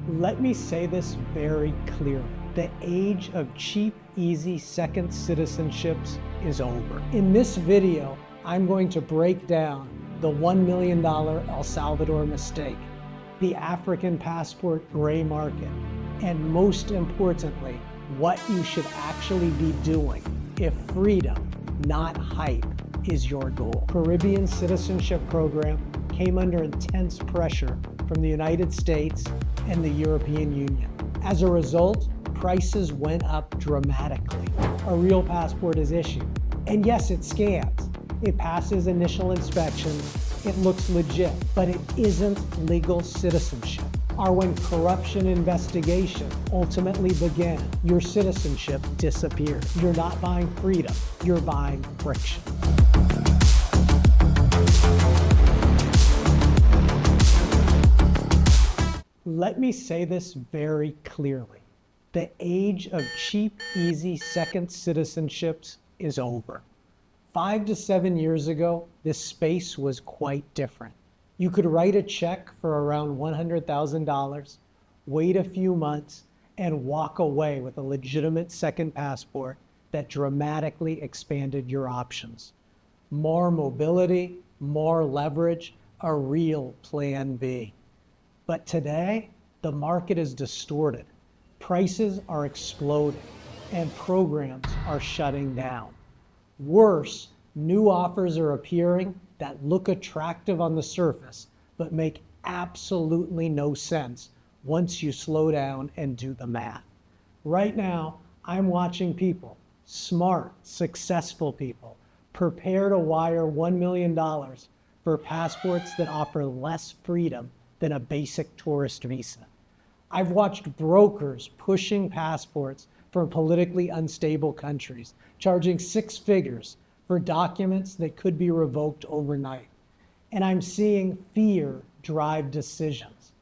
Let me say this very clearly. The age of cheap, easy second citizenships is over. In this video, I'm going to break down the $1 million El Salvador mistake, the African passport gray market, and most importantly, what you should actually be doing if freedom, not hype, is your goal. Caribbean citizenship program came under intense pressure from the United States and the European Union. As a result, prices went up dramatically. A real passport is issued. And yes, it scans. It passes initial inspections. It looks legit, but it isn't legal citizenship. Or when corruption investigation ultimately began, your citizenship disappeared. You're not buying freedom, you're buying friction. Let me say this very clearly. The age of cheap, easy second citizenships is over. 5 to 7 years ago, this space was quite different. You could write a check for around $100,000, wait a few months, and walk away with a legitimate second passport that dramatically expanded your options. More mobility, more leverage, a real plan B. But today, the market is distorted. Prices are exploding, and programs are shutting down. Worse, new offers are appearing that look attractive on the surface, but make absolutely no sense once you slow down and do the math. Right now, I'm watching people, smart, successful people, prepare to wire $1 million for passports that offer less freedom than a basic tourist visa. I've watched brokers pushing passports from politically unstable countries, charging 6 figures for documents that could be revoked overnight. And I'm seeing fear drive decisions.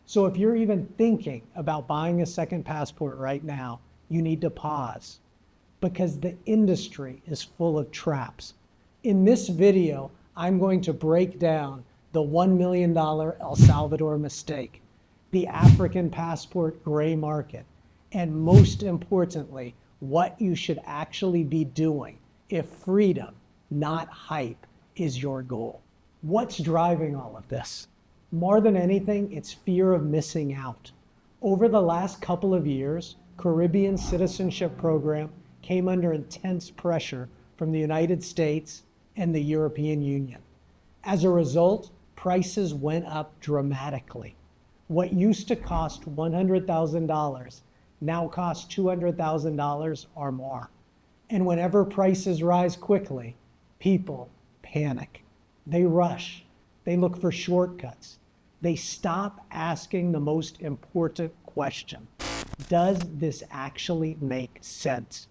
So if you're even thinking about buying a second passport right now, you need to pause, because the industry is full of traps. In this video, I'm going to break down the $1 million El Salvador mistake, the African passport gray market, and most importantly, what you should actually be doing if freedom, not hype, is your goal. What's driving all of this? More than anything, it's fear of missing out. Over the last couple of years, Caribbean citizenship program came under intense pressure from the United States and the European Union. As a result, prices went up dramatically. What used to cost $100,000 now costs $200,000 or more. And whenever prices rise quickly, people panic. They rush. They look for shortcuts. They stop asking the most important question: does this actually make sense?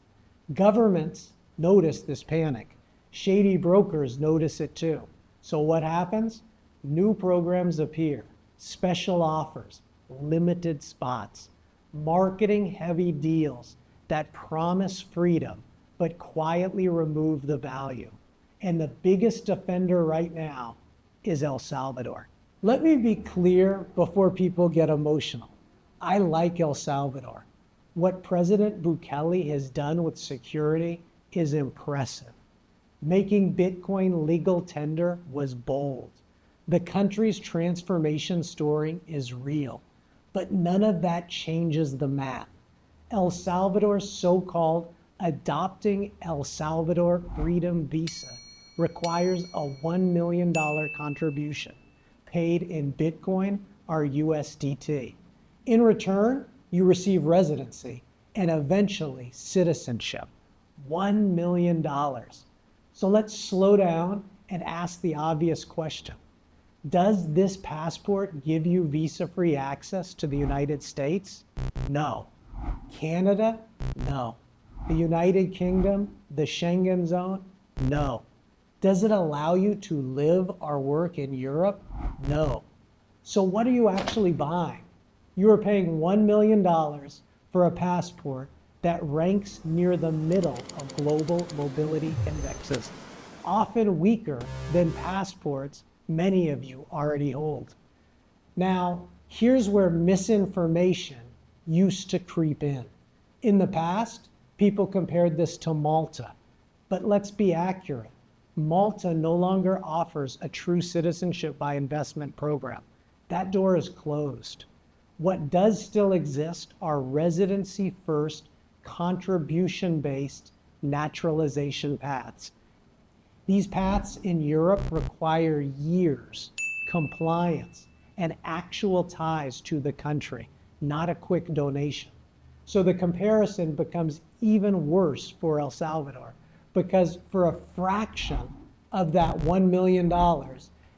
Governments notice this panic. Shady brokers notice it too. So what happens? New programs appear, special offers, limited spots, marketing-heavy deals that promise freedom but quietly remove the value. And the biggest offender right now is El Salvador. Let me be clear before people get emotional. I like El Salvador. What President Bukele has done with security is impressive. Making Bitcoin legal tender was bold. The country's transformation story is real, but none of that changes the math. El Salvador's so-called adopting El Salvador Freedom Visa requires a $1 million contribution paid in Bitcoin or USDT. In return, you receive residency and eventually citizenship. $1 million. So let's slow down and ask the obvious question. Does this passport give you visa-free access to the United States? No. Canada? No. The United Kingdom? The Schengen zone? No. Does it allow you to live or work in Europe? No. So what are you actually buying? You are paying $1 million for a passport that ranks near the middle of global mobility indexes, often weaker than passports many of you already hold. Now, Here's where misinformation used to creep in. In the past, people compared this to Malta, but let's be accurate. Malta no longer offers a true citizenship by investment program. That door is closed. What does still exist are residency-first, contribution-based naturalization paths. These paths in Europe require years, compliance, and actual ties to the country, not a quick donation. So the comparison becomes even worse for El Salvador, because for a fraction of that $1 million,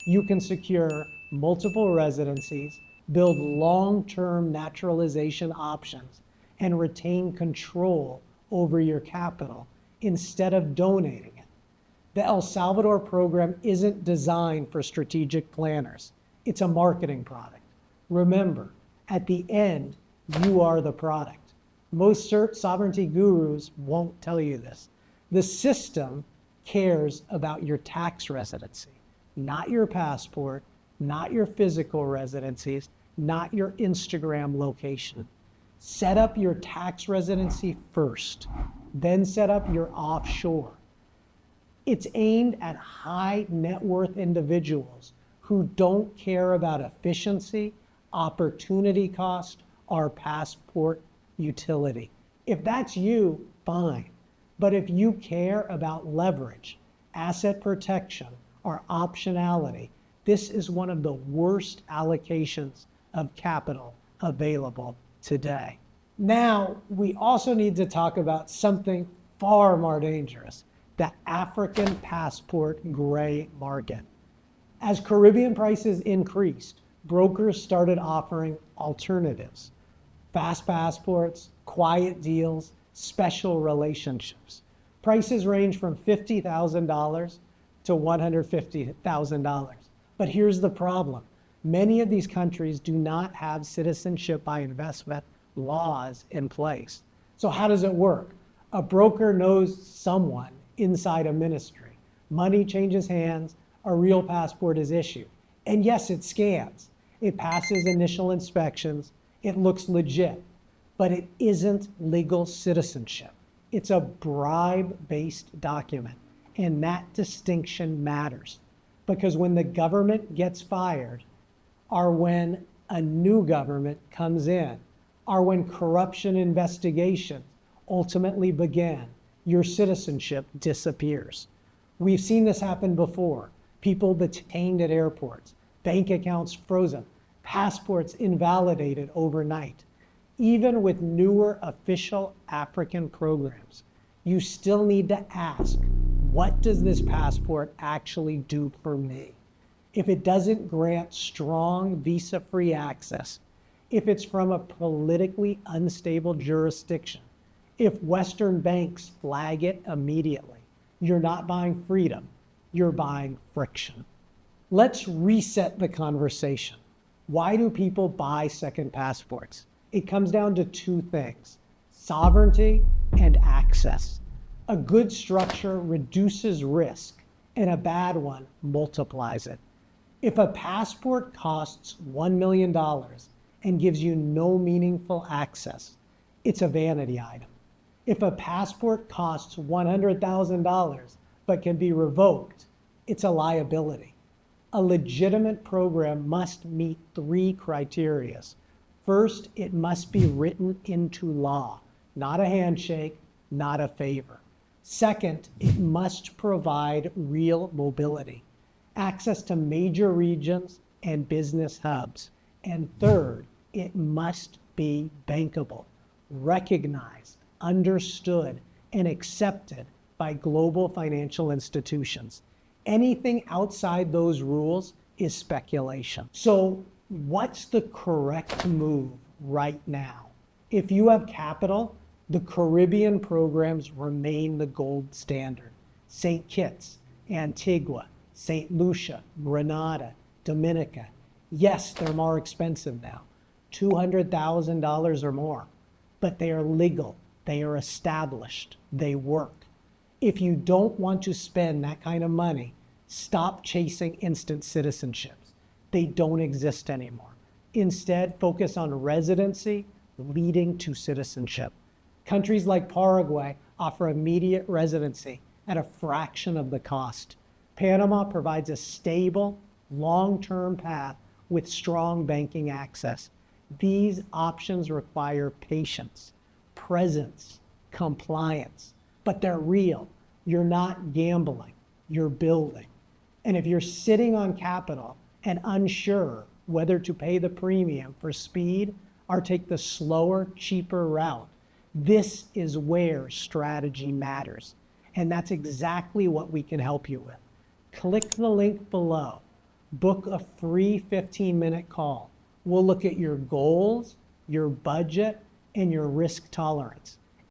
you can secure multiple residencies, build long-term naturalization options, and retain control over your capital instead of donating it. The El Salvador program isn't designed for strategic planners. It's a marketing product. Remember, at the end, you are the product. Most sovereignty gurus won't tell you this. The system cares about your tax residency, not your passport, not your physical residencies, not your Instagram location. Set up your tax residency first, then set up your offshore. It's aimed at high net worth individuals who don't care about efficiency, opportunity cost, or passport utility. If that's you, fine. But if you care about leverage, asset protection, or optionality, this is one of the worst allocations of capital available today. Now, we also need to talk about something far more dangerous, the African passport gray market. As Caribbean prices increased, brokers started offering alternatives: fast passports, quiet deals, special relationships. Prices range from $50,000 to $150,000. But here's the problem. Many of these countries do not have citizenship by investment laws in place. So how does it work? A broker knows someone inside a ministry. Money changes hands, a real passport is issued. And yes, it scans. It passes initial inspections. It looks legit, but it isn't legal citizenship. It's a bribe-based document. And that distinction matters, because when the government gets fired, or when a new government comes in, or when corruption investigations ultimately begin, your citizenship disappears. We've seen this happen before. People detained at airports, bank accounts frozen, passports invalidated overnight. Even with newer official African programs, you still need to ask, what does this passport actually do for me? If it doesn't grant strong visa-free access, if it's from a politically unstable jurisdiction, if Western banks flag it immediately, you're not buying freedom, you're buying friction. Let's reset the conversation. Why do people buy second passports? It comes down to two things: sovereignty and access. A good structure reduces risk, and a bad one multiplies it. If a passport costs $1 million and gives you no meaningful access, it's a vanity item. If a passport costs $100,000 but can be revoked, it's a liability. A legitimate program must meet three criteria. First, it must be written into law, not a handshake, not a favor. Second, it must provide real mobility, access to major regions and business hubs. And third, it must be bankable, recognized, understood, and accepted by global financial institutions. Anything outside those rules is speculation. So what's the correct move right now? If you have capital, the Caribbean programs remain the gold standard. St. Kitts, Antigua, St. Lucia, Grenada, Dominica. Yes, they're more expensive now, $200,000 or more, but they are legal, they are established, they work. If you don't want to spend that kind of money, stop chasing instant citizenships. They don't exist anymore. Instead, focus on residency leading to citizenship. Countries like Paraguay offer immediate residency at a fraction of the cost. Panama provides a stable, long-term path with strong banking access. These options require patience, presence, compliance, but they're real. You're not gambling, you're building. And if you're sitting on capital and unsure whether to pay the premium for speed or take the slower, cheaper route, this is where strategy matters. And that's exactly what we can help you with. Click the link below. Book a free 15-minute call. We'll look at your goals, your budget, and your risk tolerance.